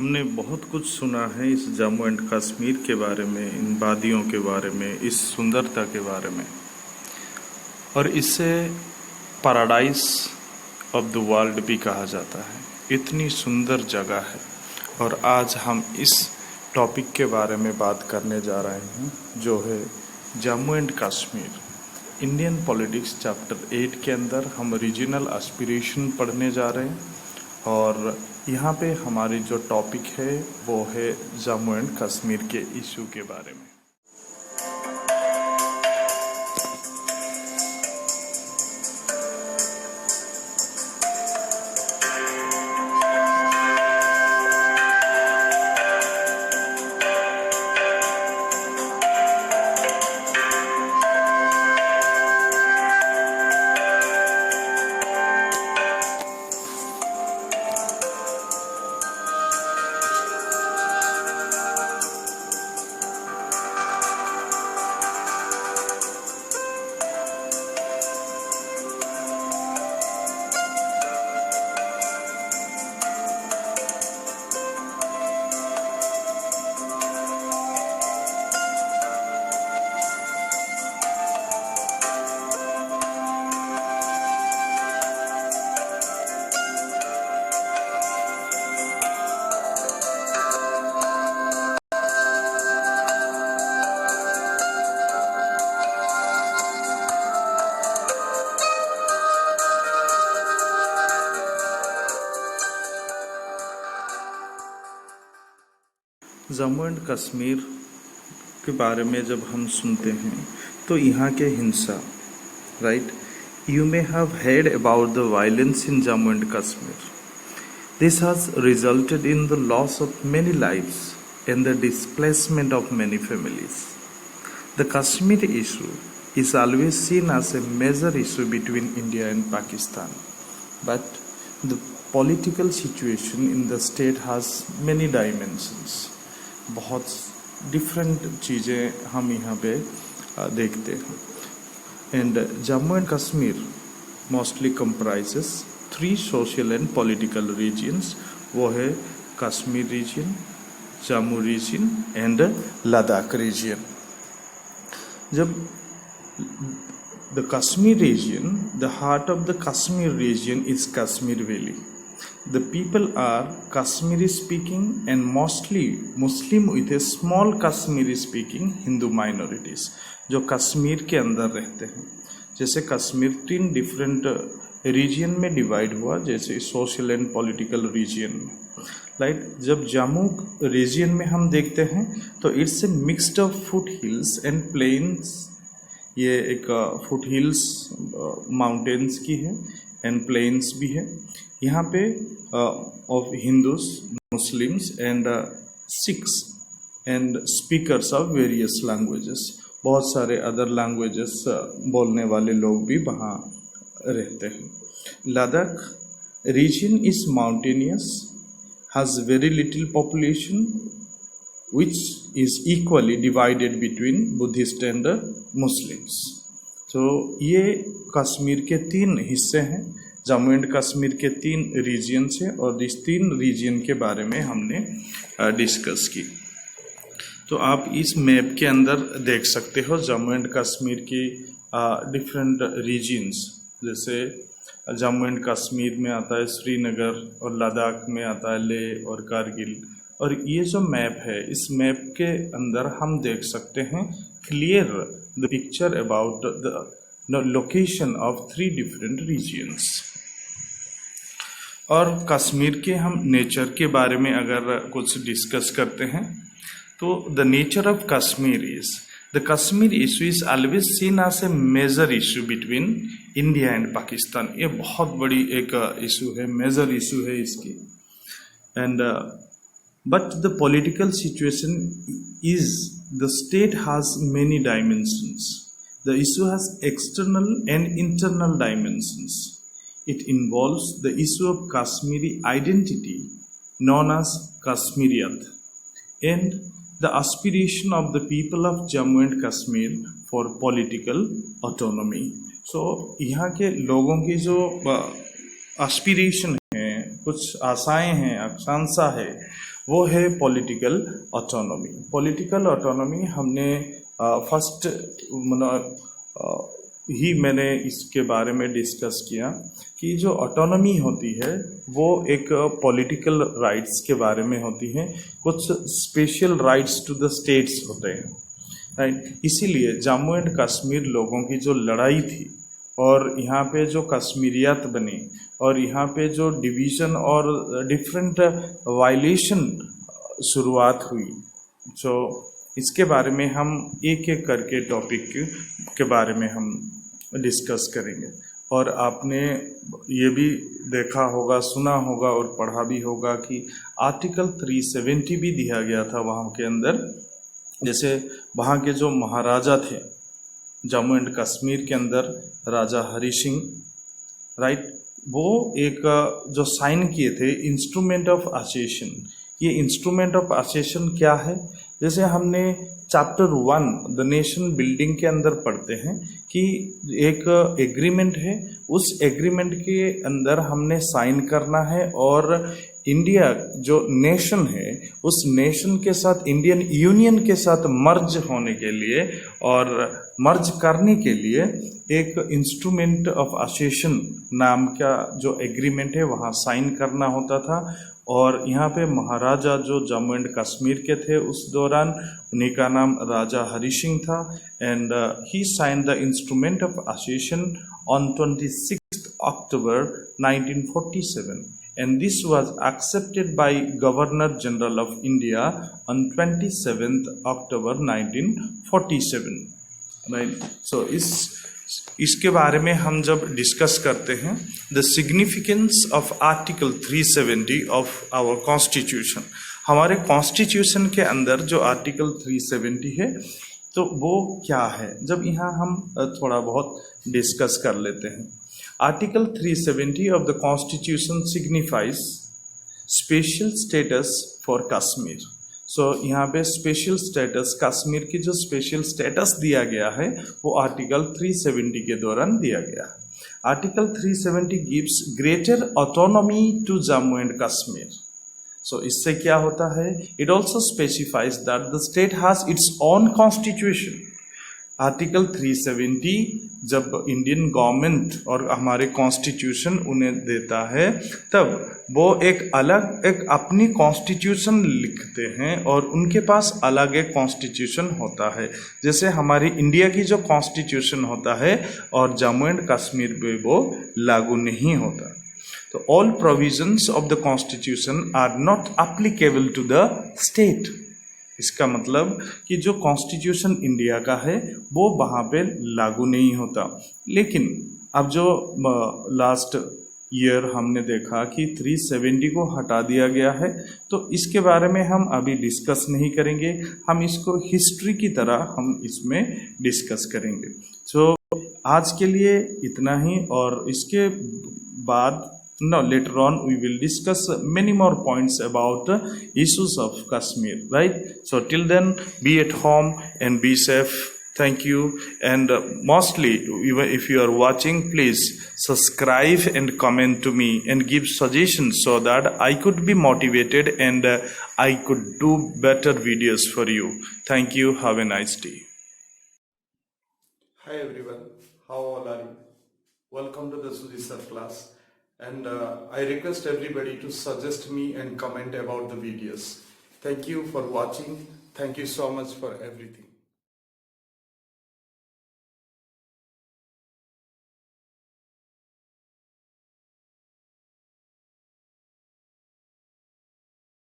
हमने बहुत कुछ सुना है इस जम्मू एंड कश्मीर के बारे में, इन वादियों के बारे में, इस सुंदरता के बारे में, और इसे पैराडाइज ऑफ द वर्ल्ड भी कहा जाता है। इतनी सुंदर जगह है और आज हम इस टॉपिक के बारे में बात करने जा रहे हैं, जो है Jammu and Kashmir. Indian politics chapter 8 के अंदर हम रीजनल एस्पिरेशन पढ़ने जा रहे हैं और यहाँ पे हमारी जो टॉपिक है वो है जम्मू एंड कश्मीर के इशू के बारे में। जम्मू एंड कश्मीर के बारे में जब हम सुनते हैं तो यहाँ के हिंसा, right, you may have heard about the violence in Jammu and Kashmir. This has resulted in the loss of many lives and the displacement of many families. The Kashmir issue is always seen as a major issue between India and Pakistan, but the political situation in the state has many dimensions. बहुत different चीज़ें हम यहाँ पे देखते हैं। And Jammu and Kashmir mostly comprises 3 social and political regions. वो है Kashmir region, Jammu region and Ladakh region. जब the Kashmir region, the heart of the Kashmir region is Kashmir valley. The people are Kashmiri speaking and mostly Muslim with a small Kashmiri speaking Hindu minorities जो कश्मीर के अंदर रहते हैं। जैसे Kashmir 3 different region में डिवाइड हुआ, जैसे सोशल एंड पॉलिटिकल रीजन में, राइट। जब जम्मू रीजन में हम देखते हैं तो it's a mixed of foot hills and plains. ये एक फुट हिल्स माउंटेन्स की है एंड प्लेन्स भी है। यहाँ पे of Hindus, Muslims and Sikhs and speakers of various languages, बहुत सारे अदर लैंग्वेजेस बोलने वाले लोग भी वहाँ रहते हैं। Ladakh region is mountainous, has very little population which is equally divided between Buddhist and Muslims. तो ये कश्मीर के 3 हिस्से हैं, जम्मू एंड कश्मीर के 3 रीजन्स हैं और इस 3 रीजन के बारे में हमने डिस्कस की। तो आप इस मैप के अंदर देख सकते हो जम्मू एंड कश्मीर की डिफरेंट रीजन्स। जैसे जम्मू एंड कश्मीर में आता है श्रीनगर और लद्दाख में आता है लेह और कारगिल। और ये जो मैप है, इस मैप के अंदर हम देख सकते हैं clear the picture about the location of 3 different regions. और कश्मीर के हम नेचर के बारे में अगर कुछ डिस्कस करते हैं तो the nature of Kashmir is, the Kashmir issue is always seen as a major issue between India and Pakistan. ये बहुत बड़ी एक इशू है, मेजर इशू है इसकी। And but the political situation is, the state has many dimensions. The issue has external and internal dimensions. It involves the issue of Kashmiri identity known as Kashmiriyat and the aspiration of the people of Jammu and Kashmir for political autonomy. So यहाँ के लोगों की जो aspiration है, कुछ आशाएं हैं, आकांक्षा है, वो है पॉलिटिकल ऑटोनॉमी। पॉलिटिकल ऑटोनॉमी हमने फर्स्ट ही मैंने इसके बारे में डिस्कस किया कि जो ऑटोनॉमी होती है वो एक पॉलिटिकल राइट्स के बारे में होती है, कुछ special rights to the states होते हैं, राइट। इसीलिए जम्मू एंड कश्मीर लोगों की जो लड़ाई थी और यहाँ पे जो कश्मीरियत बनी और यहाँ पे जो डिवीज़न और डिफरेंट वायलेशन शुरुआत हुई, जो इसके बारे में हम एक एक करके टॉपिक के बारे में हम डिस्कस करेंगे। और आपने ये भी देखा होगा, सुना होगा और पढ़ा भी होगा कि आर्टिकल 370 भी दिया गया था वहाँ के अंदर। जैसे वहाँ के जो महाराजा थे जम्मू एंड कश्मीर के अंदर, राजा हरि सिंह, राइट, वो एक जो साइन किए थे इंस्ट्रूमेंट ऑफ एसोसिएशन। ये इंस्ट्रूमेंट ऑफ एसोसिएशन क्या है? जैसे हमने चैप्टर 1 द नेशन बिल्डिंग के अंदर पढ़ते हैं कि एक एग्रीमेंट है, उस एग्रीमेंट के अंदर हमने साइन करना है और इंडिया जो नेशन है उस नेशन के साथ, इंडियन यूनियन के साथ मर्ज होने के लिए और मर्ज करने के लिए एक इंस्ट्रूमेंट ऑफ एसोसिएशन नाम का जो एग्रीमेंट है वहाँ साइन करना होता था। और यहाँ पे महाराजा जो जम्मू एंड कश्मीर के थे उस दौरान, उन्हीं का नाम राजा हरि सिंह था, and he sign the instrument of association on 26 October 1947, and this was accepted by Governor General of India on 27th October 1947, right? So इसके बारे में हम जब डिस्कस करते हैं, the significance of article 370 of our constitution, हमारे constitution के अंदर जो आर्टिकल 370 है तो वो क्या है, जब यहाँ हम थोड़ा बहुत डिस्कस कर लेते हैं। Article 370 of the constitution signifies special status for Kashmir. So यहाँ पे स्पेशल स्टेटस, कश्मीर की जो स्पेशल स्टेटस दिया गया है वो आर्टिकल 370 के दौरान दिया गया है। Article 370 gives greater autonomy to Jammu and Kashmir. So इससे क्या होता है? It also specifies that the state has its own constitution. Article 370 जब इंडियन गवर्नमेंट और हमारे कॉन्स्टिट्यूशन उन्हें देता है तब वो एक अपनी कॉन्स्टिट्यूशन लिखते हैं और उनके पास अलग एक कॉन्स्टिट्यूशन होता है। जैसे हमारी इंडिया की जो कॉन्स्टिट्यूशन होता है और जम्मू एंड कश्मीर में वो लागू नहीं होता। तो all provisions of the constitution are not applicable to the state. इसका मतलब कि जो कॉन्स्टिट्यूशन इंडिया का है वो वहाँ पे लागू नहीं होता। लेकिन अब जो लास्ट ईयर हमने देखा कि 370 को हटा दिया गया है, तो इसके बारे में हम अभी डिस्कस नहीं करेंगे, हम इसको हिस्ट्री की तरह हम इसमें डिस्कस करेंगे। सो आज के लिए इतना ही, और इसके बाद later on we will discuss many more points about issues of Kashmir, right? So till then, be at home and be safe. Thank you. And mostly, if you are watching, please subscribe and comment to me and give suggestions so that I could be motivated and I could do better videos for you. Thank you. Have a nice day. Hi everyone. How all are you? Welcome to the Sujit Sir class. And I request everybody to suggest me and comment about the videos. Thank you for watching. Thank you so much for everything.